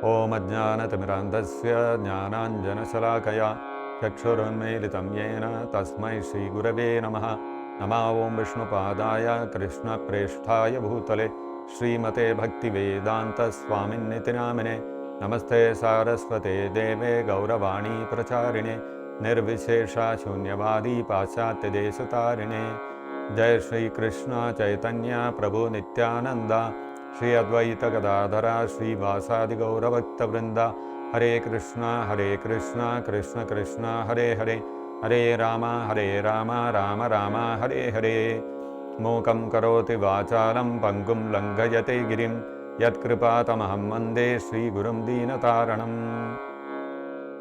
ॐ अज्ञानतिमिरान्धस्य ज्ञानाञ्जनशलाकया चक्षुरुन्मीलितं येन तस्मै श्रीगुरवे नमः। नमः ॐ विष्णुपादाय कृष्णप्रेष्ठाय भूतले श्रीमते भक्तिवेदान्तस्वामिन्निति नामिने। नमस्ते सारस्वते देवे गौरवाणी प्रचारिणे निर्विशेषा शून्यवादी पाश्चात्यदेशतारिणे। जय श्री कृष्ण चैतन्य प्रभु नित्यानंद श्री अद्वैत गदाधरा श्रीवासादि गौरभक्तवृंदा। हरे कृष्णा कृष्ण कृष्ण हरे हरे हरे राम राम राम हरे हरे। मूकं करोति वाचालं पंगुं लंघयते गिरिं यत्कृपातमहं वन्दे श्रीगुरुं दीनतारणम्।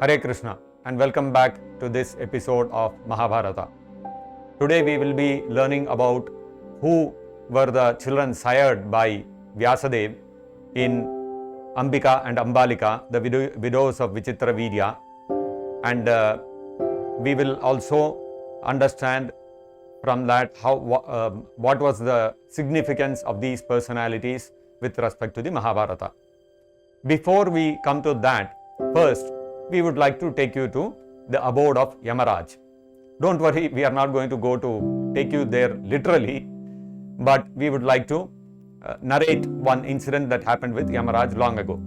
हरे Krishna and welcome back to this episode of Mahabharata. Today we will be learning about who were the children sired by Vyasadeva in Ambika and Ambalika, the widows of Vichitravirya, and we will also understand from that how what was the significance of these personalities with respect to the Mahabharata. Before we come to that, first we would like to take you to the abode of Yamaraj. Don't worry, we are not going to take you there literally, but we would like to narrate one incident that happened with Yamaraj long ago.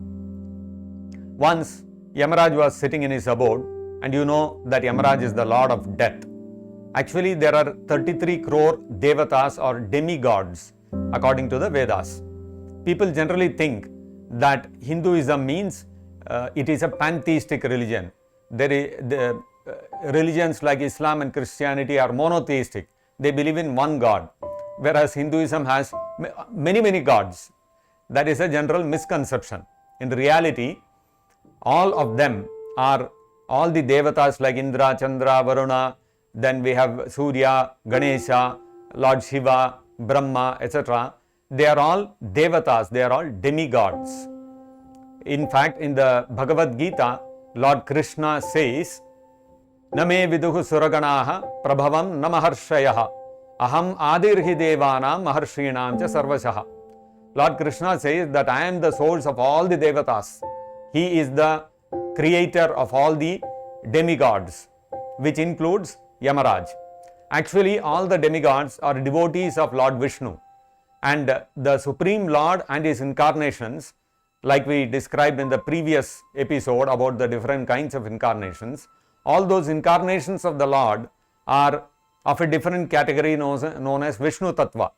Once Yamaraj was sitting in his abode, and you know that Yamaraj is the lord of death. Actually, there are 33 crore devatas or demigods according to the Vedas. People generally think that Hinduism means it is a pantheistic religion. Religions like Islam and Christianity are monotheistic. They believe in one God, whereas Hinduism has many gods. That is a general misconception. In reality, all of them are all the devatas like Indra, Chandra, Varuna, then we have Surya, Ganesha, Lord Shiva, Brahma, etc. They are all devatas, they are all demigods. In fact, in the Bhagavad Gita, Lord Krishna says, Name viduhu suraganaha prabhavam namaharshayaha aham adirhi devanam maharshinam cha sarvashaha. Lord Krishna says that I am the source of all the devatas. He is the creator of all the demigods, which includes Yamaraj. Actually, all the demigods are devotees of Lord Vishnu, and the Supreme Lord and his incarnations, like we described in the previous episode about the different kinds of incarnations, all those incarnations of the Lord are of a different category known as Vishnu Tattva,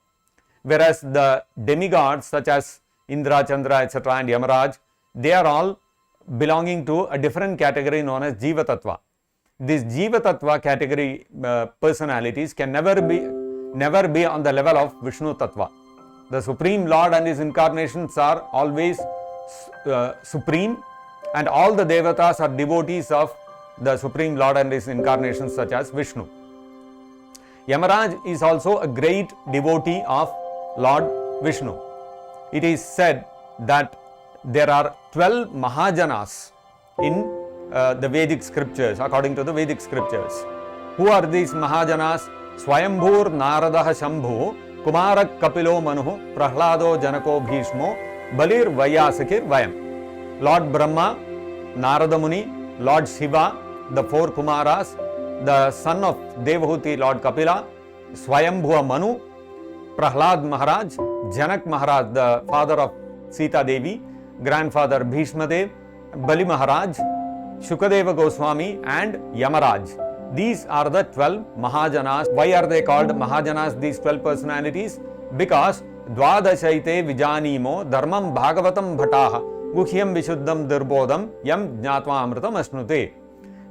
whereas the demigods such as Indra, Chandra, etc. and Yamaraj, they are all belonging to a different category known as Jiva Tattva. These Jiva Tattva category personalities can never be on the level of Vishnu Tattva. The Supreme Lord and his incarnations are always supreme, and all the devatas are devotees of the Supreme Lord and his incarnations such as Vishnu. Yamaraj is also a great devotee of Lord Vishnu. It is said that there are 12 Mahajanas in the Vedic scriptures, according to the Vedic scriptures. Who are these Mahajanas? Swayambhur Naradaha Shambhu Kumarak Kapilo Manuhu Prahlado Janako Bhishmo Balir Vayasakir Vayam. Lord Brahma, Narada Muni, Lord Shiva, the four Kumaras, the son of Devahuti, Lord Kapila, Swayambhuva Manu, Prahlad Maharaj, Janak Maharaj, the father of Sita Devi, grandfather Bhishma Dev, Bali Maharaj, Shukadeva Goswami, and Yamaraj. These are the 12 Mahajanas. Why are they called Mahajanas, these 12 personalities? Because Dvadashaite Vijanimo Dharmam Bhagavatam Bhataha Guhyam Vishuddham Dirbodham Yam Jnatva Amritam Ashnute.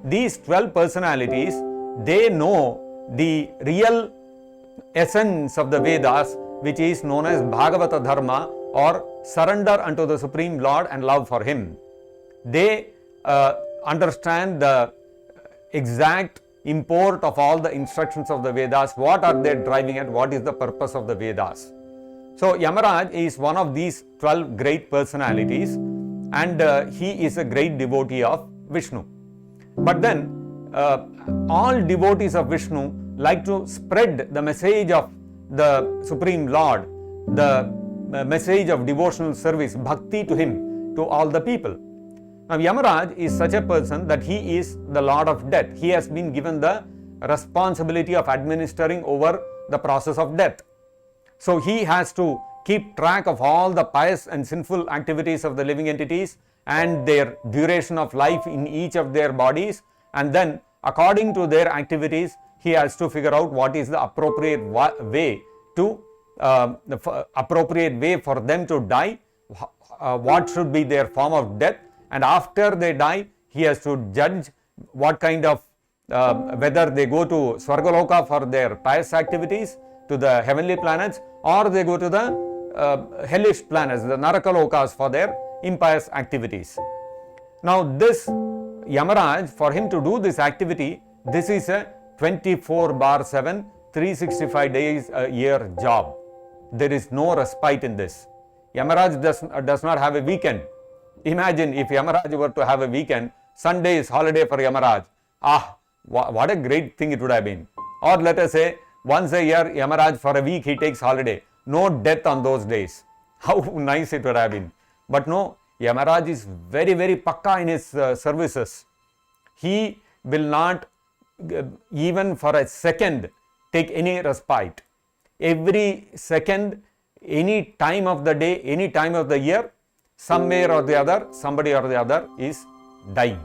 These 12 personalities, they know the real essence of the Vedas, which is known as Bhagavata Dharma, or surrender unto the Supreme Lord and love for Him. They understand the exact import of all the instructions of the Vedas, what are they driving at, what is the purpose of the Vedas. So Yamaraj is one of these 12 great personalities, and he is a great devotee of Vishnu. But then all devotees of Vishnu like to spread the message of the Supreme Lord, the message of devotional service, bhakti to Him, to all the people. Now, Yamaraj is such a person that he is the Lord of death. He has been given the responsibility of administering over the process of death. So, he has to keep track of all the pious and sinful activities of the living entities and their duration of life in each of their bodies, and then according to their activities, he has to figure out what is the appropriate way to appropriate way for them to die, what should be their form of death, and after they die, he has to judge what kind of whether they go to Swargaloka for their pious activities, to the heavenly planets, or they go to the hellish planets, the Narakalokas, for their impious activities. Now, this Yamaraj, for him to do this activity, this is a 24/7, 365 days a year job. There is no respite in this. Yamaraj does not have a weekend. Imagine if Yamaraj were to have a weekend, Sunday is holiday for Yamaraj. What a great thing it would have been. Or let us say, once a year, Yamaraj for a week he takes holiday. No death on those days. How nice it would have been. But no, Yamaraj is very, very pakka in his services. He will not even for a second take any respite. Every second, any time of the day, any time of the year, somewhere or the other, somebody or the other is dying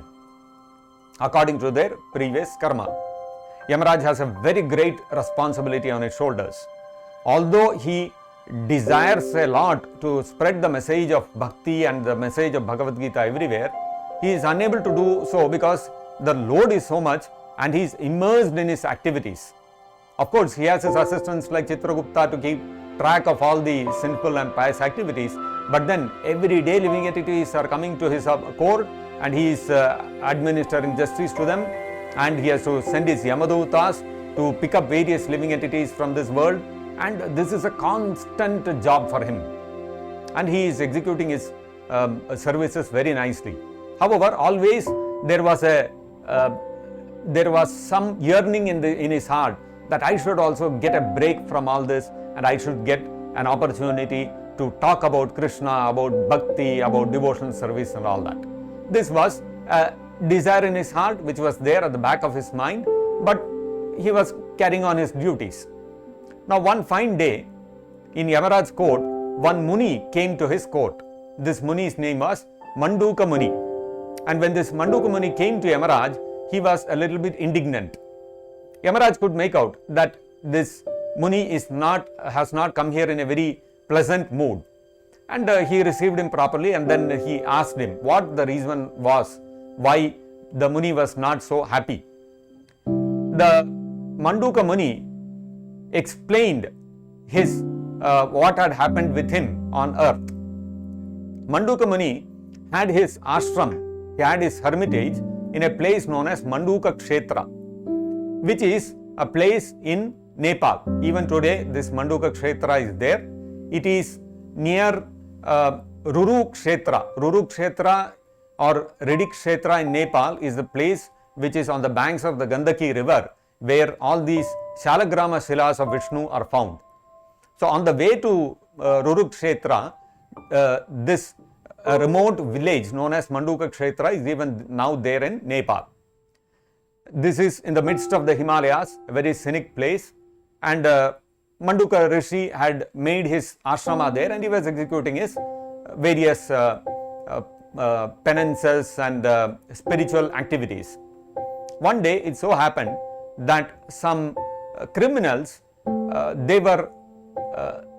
according to their previous karma. Yamaraj has a very great responsibility on his shoulders. Although he desires a lot to spread the message of bhakti and the message of Bhagavad Gita everywhere, he is unable to do so because the load is so much and he is immersed in his activities. Of course, he has his assistants like Chitragupta to keep track of all the sinful and pious activities, but then every day living entities are coming to his court and he is administering justice to them, and he has to send his Yamadutas to pick up various living entities from this world, and this is a constant job for him, and he is executing his services very nicely. However, always there was some yearning in his heart that I should also get a break from all this and I should get an opportunity to talk about Krishna, about bhakti, about devotional service and all that. This was a desire in his heart which was there at the back of his mind, but he was carrying on his duties. Now, one fine day in Yamaraj's court, one Muni came to his court. This Muni's name was Manduka Muni. And when this Manduka Muni came to Yamaraj, he was a little bit indignant. Yamaraj could make out that this Muni has not come here in a very pleasant mood. And he received him properly, and then he asked him what the reason was why the Muni was not so happy. The Manduka Muni explained his what had happened with him on earth. Manduka Muni had his ashram, he had his hermitage in a place known as Manduka Kshetra, which is a place in Nepal. Even today, this Manduka Kshetra is there. It is near Ruru Kshetra. Ruru Kshetra or Ridik Kshetra in Nepal is the place which is on the banks of the Gandaki river, where all these Shalagrama Shilas of Vishnu are found. So, on the way to Ruru Kshetra, this remote village known as Manduka Kshetra is even now there in Nepal. This is in the midst of the Himalayas, a very scenic place, and Manduka Rishi had made his ashrama there and he was executing his various penances and spiritual activities. One day it so happened that some criminals, they were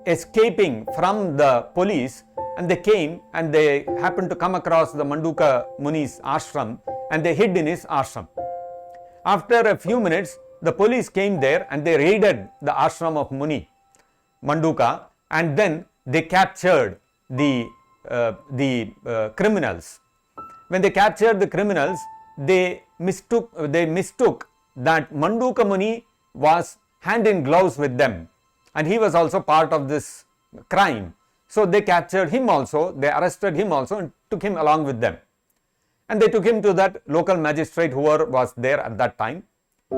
escaping from the police, and they came and they happened to come across the Manduka Muni's ashram and they hid in his ashram. After a few minutes, the police came there and they raided the ashram of Muni Manduka, and then they captured the criminals. When they captured the criminals, they mistook that Manduka Muni was hand in gloves with them, and he was also part of this crime. So they captured him also, they arrested him also and took him along with them. And they took him to that local magistrate who was there at that time.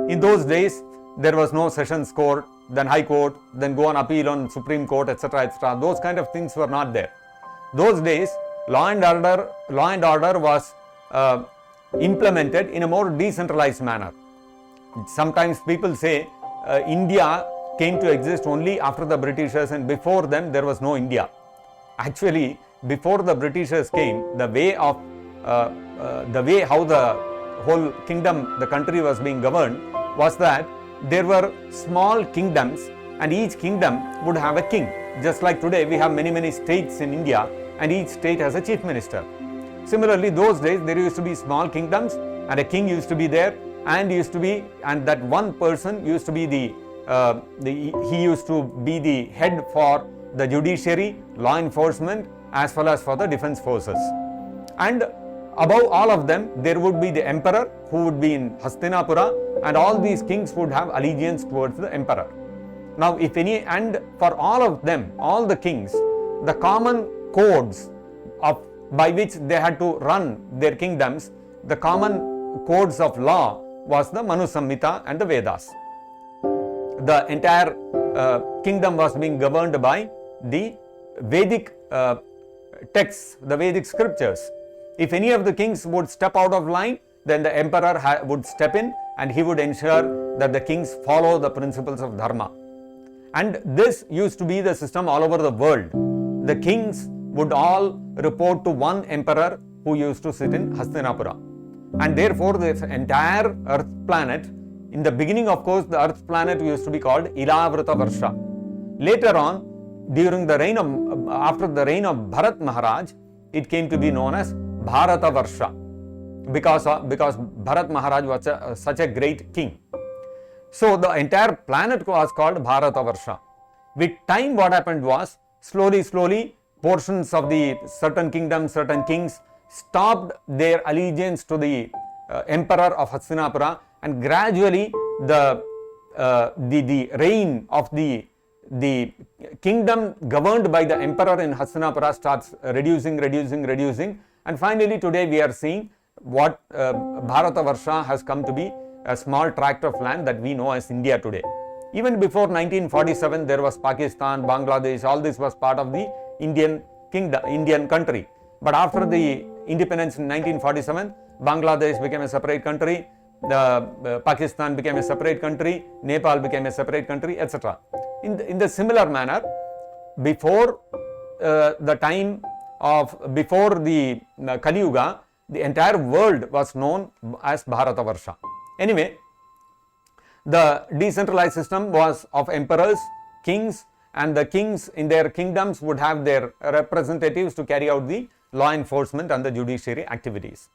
In those days, there was no sessions court, then high court, then go on appeal on Supreme Court, etc., etc. Those kind of things were not there. Those days, law and order was implemented in a more decentralized manner. Sometimes people say India came to exist only after the Britishers, and before them there was no India. Actually, before the Britishers came, the way how the whole kingdom, the country was being governed, was that there were small kingdoms, and each kingdom would have a king. Just like today, we have many states in India, and each state has a chief minister. Similarly, those days there used to be small kingdoms, and a king used to be there, and that one person used to be he used to be the head for the judiciary, law enforcement, as well as for the defense forces. And above all of them, there would be the emperor, who would be in Hastinapura, and all these kings would have allegiance towards the emperor. Now, and for all of them, all the kings, the common codes by which they had to run their kingdoms, the common codes of law was the Manu Samhita and the Vedas. The entire kingdom was being governed by the Vedic texts, the Vedic scriptures. If any of the kings would step out of line, then the emperor would step in, and he would ensure that the kings follow the principles of Dharma. And this used to be the system all over the world. The kings would all report to one emperor who used to sit in Hastinapura. And therefore, this entire earth planet, in the beginning, of course, the earth planet used to be called Ilavrita Varsha. Later on, after the reign of Bharat Maharaj, it came to be known as Bharata Varsha, because Bharat Maharaj was such a great king. So the entire planet was called Bharata Varsha. With time, what happened was, slowly, portions of the certain kingdoms, certain kings stopped their allegiance to the emperor of Hastinapura, and gradually the reign of the kingdom governed by the emperor in Hastinapura starts reducing, and finally today we are seeing what Bharata Varsha has come to be, a small tract of land that we know as India today. Even before 1947, there was Pakistan, Bangladesh, all this was part of the Indian kingdom, Indian country. But after the independence in 1947, Bangladesh became a separate country, Pakistan became a separate country, Nepal became a separate country, etc. In the similar manner, before the Kali Yuga, the entire world was known as Bharata Varsha. Anyway, the decentralized system was of emperors, kings, and the kings in their kingdoms would have their representatives to carry out the law enforcement and the judiciary activities.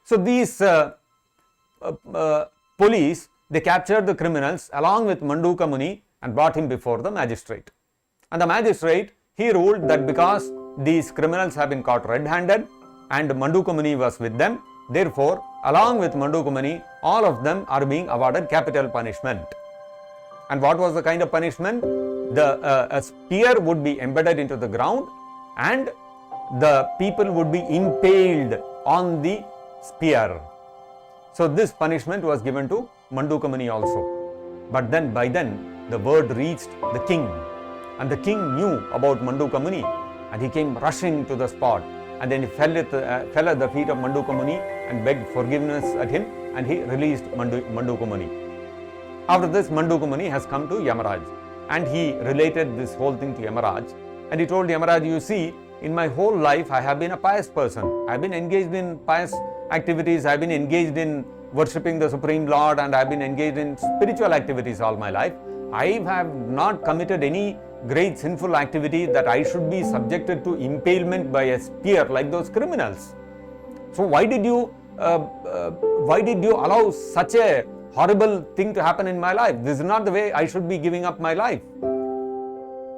So these police, they captured the criminals along with Manduka Muni and brought him before the magistrate. And the magistrate, he ruled that because these criminals have been caught red-handed and Manduka Muni was with them, therefore, along with Manduka Muni, all of them are being awarded capital punishment. And what was the kind of punishment? A spear would be embedded into the ground, and the people would be impaled on the spear. So this punishment was given to Manduka Muni also. But then, by then, the word reached the king, and the king knew about Manduka Muni, and he came rushing to the spot, and then he fell at the feet of Manduka Muni and begged forgiveness at him, and he released Manduka Muni. After this, Manduka Muni has come to Yamaraj, and he related this whole thing to Yamaraj, and he told Yamaraj, you see, in my whole life I have been a pious person. I have been engaged in pious activities, I have been engaged in worshipping the Supreme Lord, and I have been engaged in spiritual activities all my life. I have not committed any great sinful activity that I should be subjected to impalement by a spear like those criminals. So why did you allow such a horrible thing to happen in my life? This is not the way I should be giving up my life.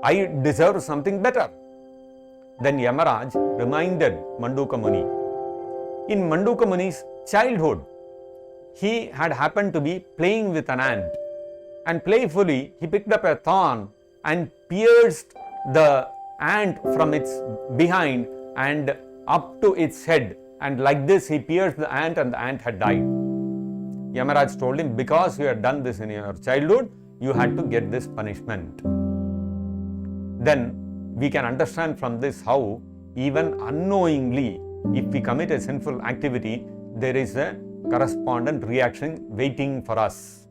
I deserve something better. Then Yamaraj reminded Manduka Muni. In Manduka Muni's childhood, he had happened to be playing with an ant, and playfully he picked up a thorn and pierced the ant from its behind and up to its head, and like this he pierced the ant and the ant had died. Yamaraj told him, because you had done this in your childhood, you had to get this punishment. Then we can understand from this how even unknowingly, if we commit a sinful activity, there is a correspondent reaction waiting for us.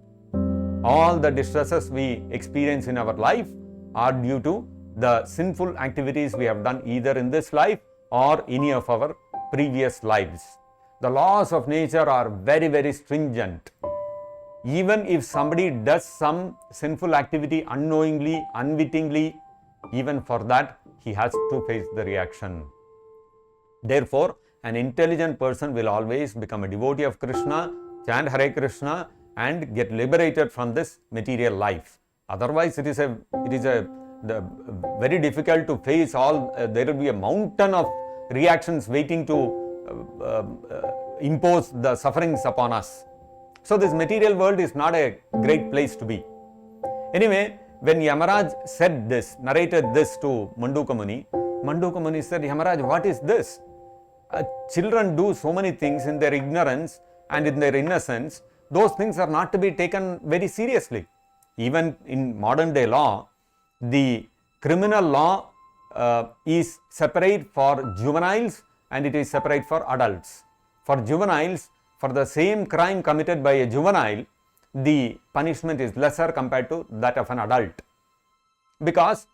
All the distresses we experience in our life are due to the sinful activities we have done either in this life or any of our previous lives. The laws of nature are very, very stringent. Even if somebody does some sinful activity unknowingly, unwittingly, even for that, he has to face the reaction. Therefore, an intelligent person will always become a devotee of Krishna, chant Hare Krishna, and get liberated from this material life. Otherwise, it is very difficult to face all. There will be a mountain of reactions waiting to impose the sufferings upon us. So, this material world is not a great place to be. Anyway, when Yamaraj said this, narrated this to Manduka Muni said, Yamaraj, what is this? Children do so many things in their ignorance and in their innocence. Those things are not to be taken very seriously. Even in modern day law, the criminal law is separate for juveniles and it is separate for adults. For juveniles, for the same crime committed by a juvenile, the punishment is lesser compared to that of an adult. Because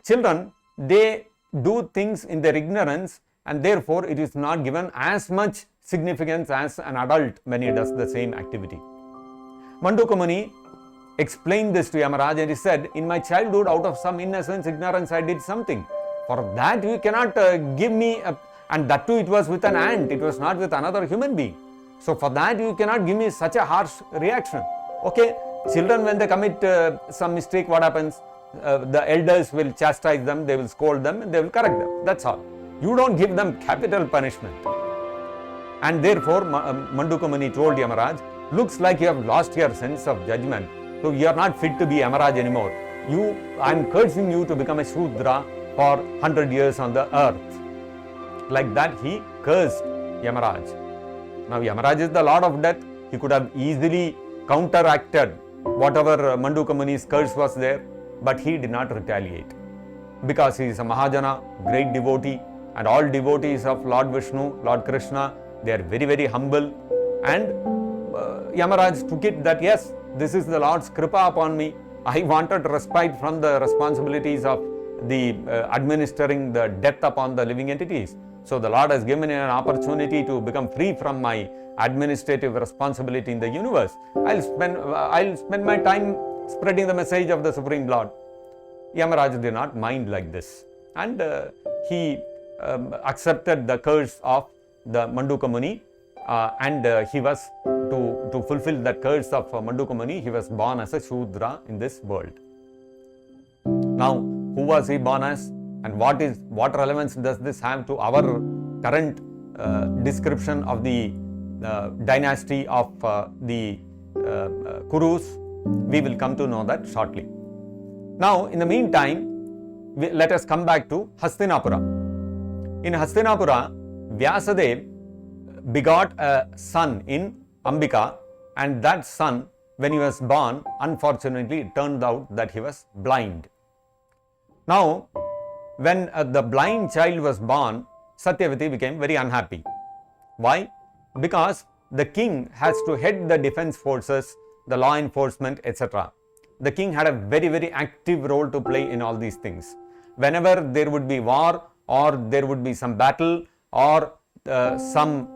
children, they do things in their ignorance and therefore it is not given as much significance as an adult when he does the same activity. Manduka Muni explained this to Yamaraj and he said, in my childhood, out of some innocence, ignorance, I did something. For that you cannot give me, and that too it was with an ant, it was not with another human being. So for that you cannot give me such a harsh reaction. Okay, children when they commit some mistake, what happens? The elders will chastise them, they will scold them and they will correct them. That's all. You don't give them capital punishment. And therefore Manduka Muni told Yamaraj, looks like you have lost your sense of judgment. So you are not fit to be Yamaraj anymore. I am cursing you to become a Shudra for 100 years on the earth. Like that he cursed Yamaraj. Now Yamaraj is the Lord of Death. He could have easily counteracted whatever Manduka Muni's curse was there, but he did not retaliate. Because he is a Mahajana, great devotee, and all devotees of Lord Vishnu, Lord Krishna, they are very, very humble. And Yamaraj took it that yes, this is the Lord's kripa upon me. I wanted respite from the responsibilities of the administering the death upon the living entities. So the Lord has given me an opportunity to become free from my administrative responsibility in the universe. I'll spend my time spreading the message of the Supreme Lord. Yamaraj did not mind like this, and he accepted the curse of the Manduka Muni, and he was to fulfill that curse of Manduka Muni. He was born as a Shudra in this world. Now, who was he born as, and what relevance does this have to our current description of the dynasty of the Kurus? We will come to know that shortly. Now, in the meantime, let us come back to Hastinapura. In Hastinapura, Vyasadeva begot a son in Ambika, and that son, when he was born, unfortunately it turned out that he was blind. Now, when the blind child was born, Satyavati became very unhappy. Why? Because the king has to head the defense forces, the law enforcement, etc. The king had a very, very active role to play in all these things. Whenever there would be war, or there would be some battle, or some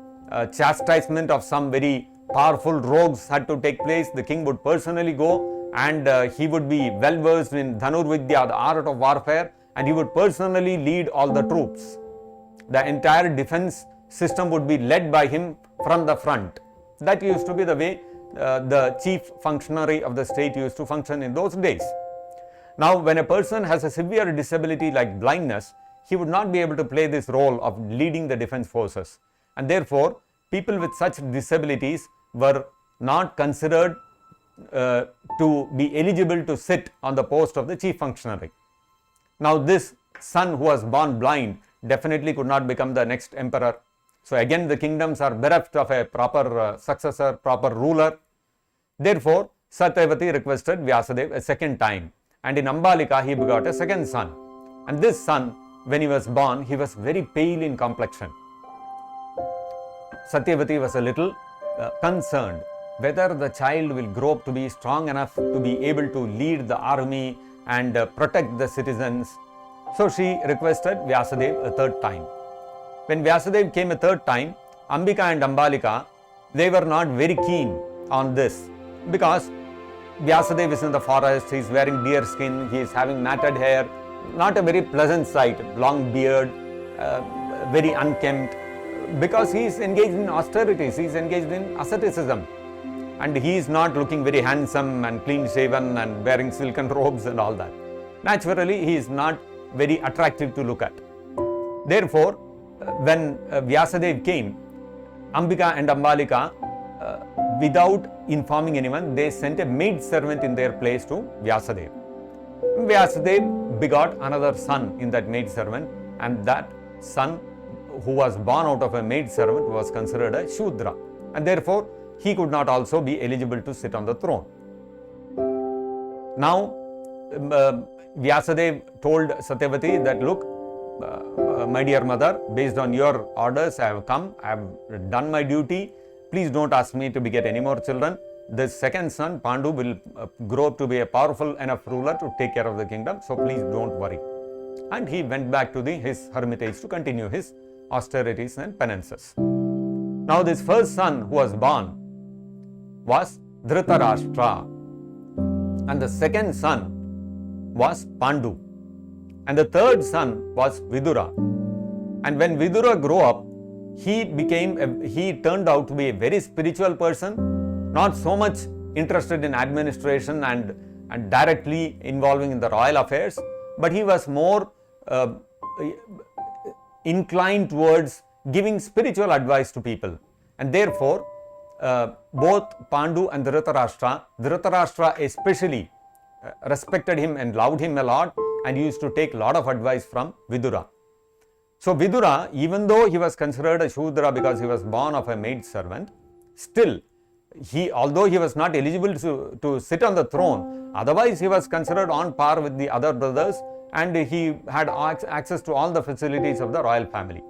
chastisement of some very powerful rogues had to take place, the king would personally go, and he would be well versed in Dhanurvidya, the art of warfare, and he would personally lead all the troops. The entire defense system would be led by him from the front. That used to be the way the chief functionary of the state used to function in those days. Now, when a person has a severe disability like blindness, he would not be able to play this role of leading the defense forces, and therefore people with such disabilities were not considered to be eligible to sit on the post of the chief functionary. Now, this son who was born blind definitely could not become the next emperor. So again the kingdoms are bereft of a proper successor, proper ruler. Therefore, Satyavati requested Vyasadeva a second time, and in Ambalika he begot a second son. And this son, when he was born, he was very pale in complexion. Satyavati was a little concerned whether the child will grow up to be strong enough to be able to lead the army and protect the citizens. So she requested Vyasadeva a third time. When Vyasadeva came a third time, Ambika and Ambalika, they were not very keen on this, because Vyasadeva is in the forest, he is wearing deer skin, he is having matted hair, not a very pleasant sight, long beard, very unkempt, because he is engaged in austerities, he is engaged in asceticism, and he is not looking very handsome and clean shaven and wearing silken robes and all that. Naturally, he is not very attractive to look at. Therefore, when Vyasadeva came, Ambika and Ambalika, without informing anyone, they sent a maid servant in their place to Vyasadeva. Vyasadeva begot another son in that maid servant, and that son, who was born out of a maid servant, was considered a Shudra, and therefore he could not also be eligible to sit on the throne. Now, Vyasadeva told Satyavati that, look, my dear mother, based on your orders, I have come, I have done my duty. Please don't ask me to beget any more children. The second son, Pandu, will grow up to be a powerful enough ruler to take care of the kingdom. So please don't worry. And he went back to his hermitage to continue his austerities and penances. Now this first son who was born was Dhritarashtra, and the second son was Pandu, and the third son was Vidura. And when Vidura grew up, he turned out to be a very spiritual person, not so much interested in administration and directly involving in the royal affairs, but he was more inclined towards giving spiritual advice to people. And therefore, both Pandu and Dhritarashtra especially respected him and loved him a lot, and used to take a lot of advice from Vidura. So Vidura, even though he was considered a Shudra because he was born of a maid servant, still, although he was not eligible to sit on the throne, otherwise he was considered on par with the other brothers, and he had access to all the facilities of the royal family.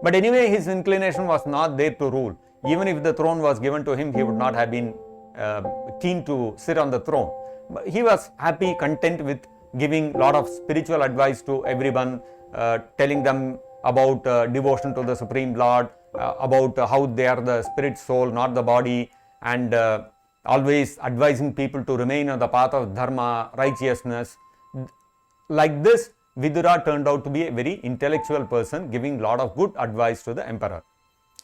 But anyway, his inclination was not there to rule. Even if the throne was given to him, he would not have been keen to sit on the throne. But he was happy, content with giving a lot of spiritual advice to everyone, telling them about devotion to the Supreme Lord, about how they are the spirit soul, not the body, and always advising people to remain on the path of dharma, righteousness. Like this, Vidura turned out to be a very intellectual person, giving a lot of good advice to the emperor.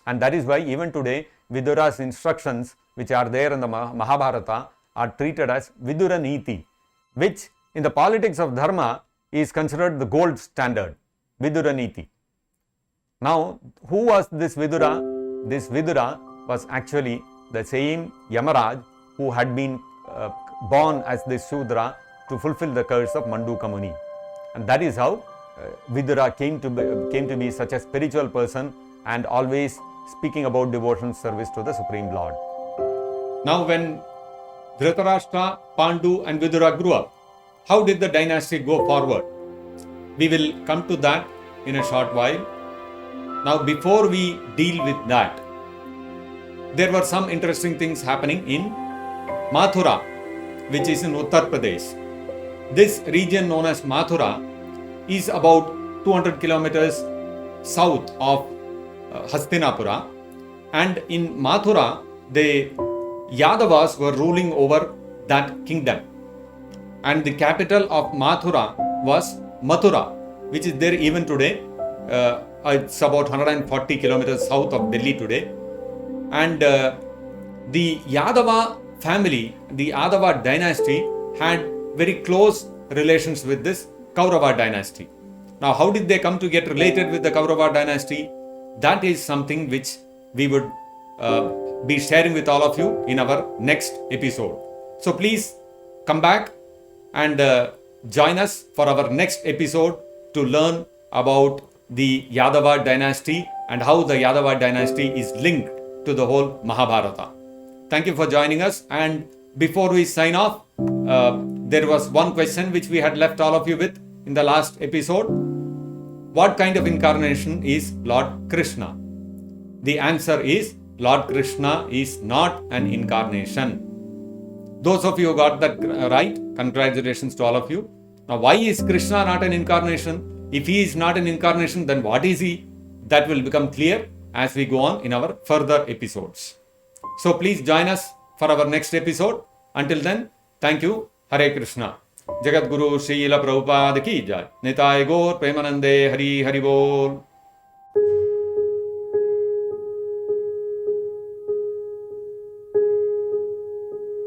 And that is why even today, Vidura's instructions, which are there in the Mahabharata, are treated as Vidura Niti, which in the politics of dharma is considered the gold standard, Vidura Niti. Now, who was this Vidura? This Vidura was actually the same Yamaraj who had been born as this Shudra to fulfill the curse of Manduka Muni. And that is how Vidura came to be such a spiritual person and always speaking about devotion service to the Supreme Lord. Now, when Dhritarashtra, Pandu and Vidura grew up, how did the dynasty go forward? We will come to that in a short while. Now, before we deal with that, there were some interesting things happening in Mathura, which is in Uttar Pradesh. This region known as Mathura is about 200 kilometers south of Hastinapura, and in Mathura, the Yadavas were ruling over that kingdom, and the capital of Mathura was Mathura, which is there even today. It's about 140 kilometers south of Delhi today. And the Yadava family, the Yadava dynasty, had very close relations with this Kaurava dynasty. Now, how did they come to get related with the Kaurava dynasty? That is something which we would be sharing with all of you in our next episode. So please come back and join us for our next episode to learn about the Yadava dynasty and how the Yadava dynasty is linked to the whole Mahabharata. Thank you for joining us. And before we sign off, there was one question which we had left all of you with in the last episode. What kind of incarnation is Lord Krishna? The answer is Lord Krishna is not an incarnation. Those of you who got that right, congratulations to all of you. Now, why is Krishna not an incarnation? If he is not an incarnation, then what is he? That will become clear as we go on in our further episodes. So please join us for our next episode. Until then, thank you. Hare Krishna. Jagat Guru Srila Prabhupada ki jai. Nitai Gaur Premanande Hari Hari Bol.